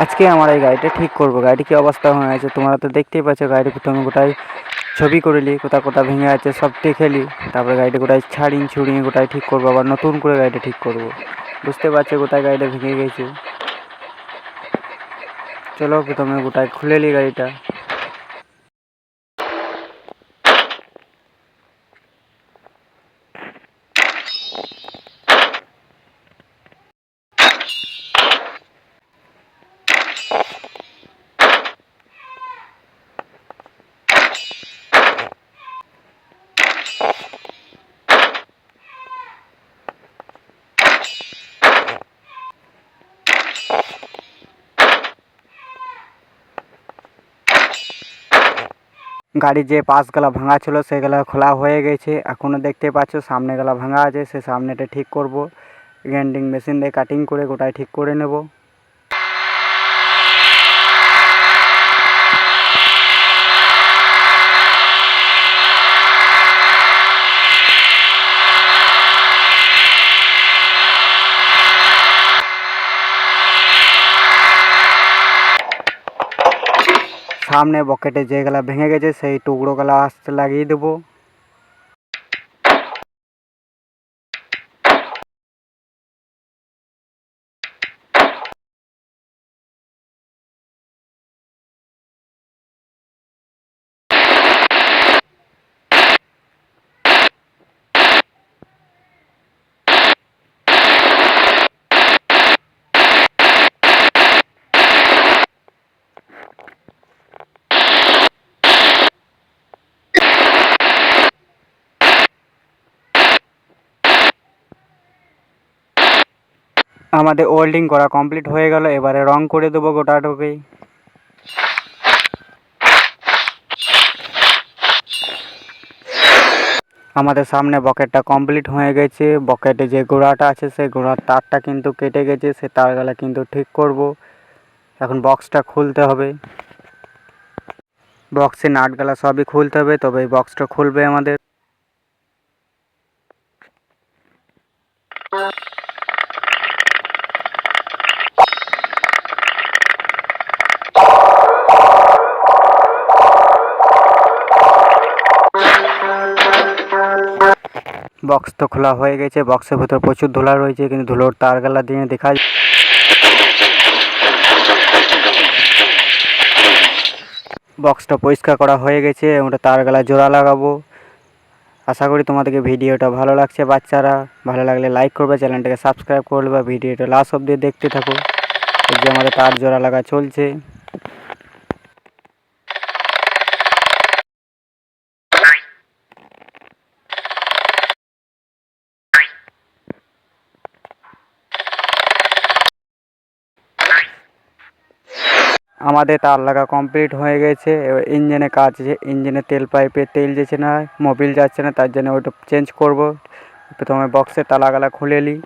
আজকে আমার এই গাড়িটা ঠিক করব। গাড়িটি কী অবস্থা হয়ে আছে তোমরা তো দেখতেই পাচ্ছ। গাড়ি প্রথমে গোটাই ছবি করে নিই, কোথা কোথা ভেঙে আছে সব দেখে নিই, তারপরে গাড়িটা গোটাই ছুড়িয়ে গোটাই ঠিক করবো, আবার নতুন করে গাড়িটা ঠিক করব। বুঝতে পারছো কোথায় গাড়িটা ভেঙে গেছে। চলো প্রথমে গোটাই খুলে নিই গাড়িটা। গাড়ির যে পাশগুলা ভাঙা ছিল সেগুলো খোলা হয়ে গেছে। এখনও দেখতে পাচ্ছ সামনেগুলা ভাঙা আছে, সে সামনেটা ঠিক করব। গ্রাইন্ডিং মেশিন দিয়ে কাটিং করে গোটাই ঠিক করে নেব। সামনে বকেটে যেগুলা ভেঙে গেছে সেই টুকরোগুলা আস্তে লাগিয়ে দেবো। আমাদের ওয়েল্ডিং করা কমপ্লিট হয়ে গেল। এবারে রং করে দেবো গোটাটুকুই। আমাদের সামনে বকেটটা কমপ্লিট হয়ে গেছে। বকেটে যে গোড়াটা আছে সেই গোড়ার তারটা কিন্তু কেটে গেছে, সে তারগুলা কিন্তু ঠিক করব। এখন বক্সটা খুলতে হবে। বক্সের নাটগুলা সবই খুলতে হবে, তবে এই বক্সটা খুলবে আমাদের। বক্স তো খোলা হয়ে গেছে। বক্সের ভিতর প্রচুর ধুলা রয়েছে, কিন্তু ধুলোর তারগুলা দিয়ে দেখা বক্সটা পরিষ্কার করা হয়ে গেছে। আমরা তারগুলা জোড়া লাগাবো। আশা করি তোমাদেরকে ভিডিওটা ভালো লাগছে। বাচ্চারা ভালো লাগলে লাইক করবে, চ্যানেলটাকে সাবস্ক্রাইব করবে, বা ভিডিওটা লাস্ট অবধি দেখতে থাকো। এই যে আমাদের তার জোড়া লাগা চলছে। আমাদের তার লাগা কমপ্লিট হয়ে গেছে। এবার ইঞ্জিনে কাজ আছে, ইঞ্জিনে তেল পাইপে তেল যাচ্ছে না, মোবিল যাচ্ছে না, তার জন্য ওইটা চেঞ্জ করব। প্রথমে বক্সের তালাগালা খুলে নিই।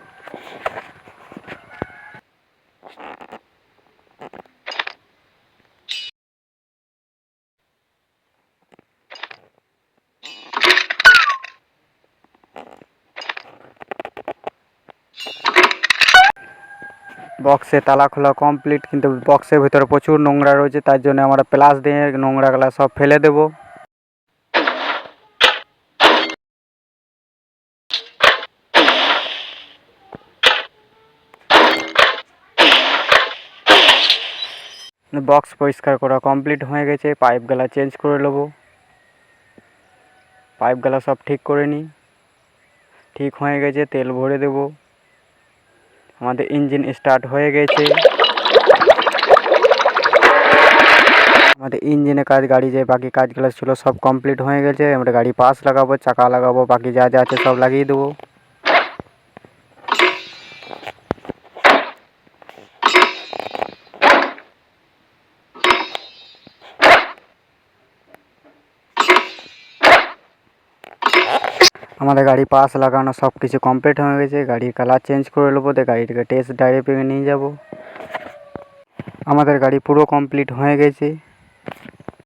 বক্সে তালা খোলা কমপ্লিট, কিন্তু বক্সের ভিতরে প্রচুর নোংরা রয়েছে, তার জন্য আমরা প্লাস দিয়ে নোংরাগুলা সব ফেলে দেব। বক্স পরিষ্কার করা কমপ্লিট হয়ে গেছে। পাইপগুলা চেঞ্জ করে নেব। পাইপগুলা সব ঠিক করে নিই। ঠিক হয়ে গেছে, তেল ভরে দেব। আমাদের ইঞ্জিন স্টার্ট হয়ে গেছে। আমাদের ইঞ্জিনের কাজ, গাড়ি যে বাকি কাজগুলো ছিল সব কমপ্লিট হয়ে গেছে। আমরা গাড়ি পাশ লাগাবো, চাকা লাগাবো, বাকি যা যা আছে সব লাগিয়ে দেবো। আমাদের গাড়ি পাশ লাগানো সব কিছু কমপ্লিট হয়ে গেছে। গাড়ির কালার চেঞ্জ করে নেবো, দিয়ে গাড়িটাকে টেস্ট ড্রাইভে নিয়ে যাব। আমাদের গাড়ি পুরো কমপ্লিট হয়ে গেছে।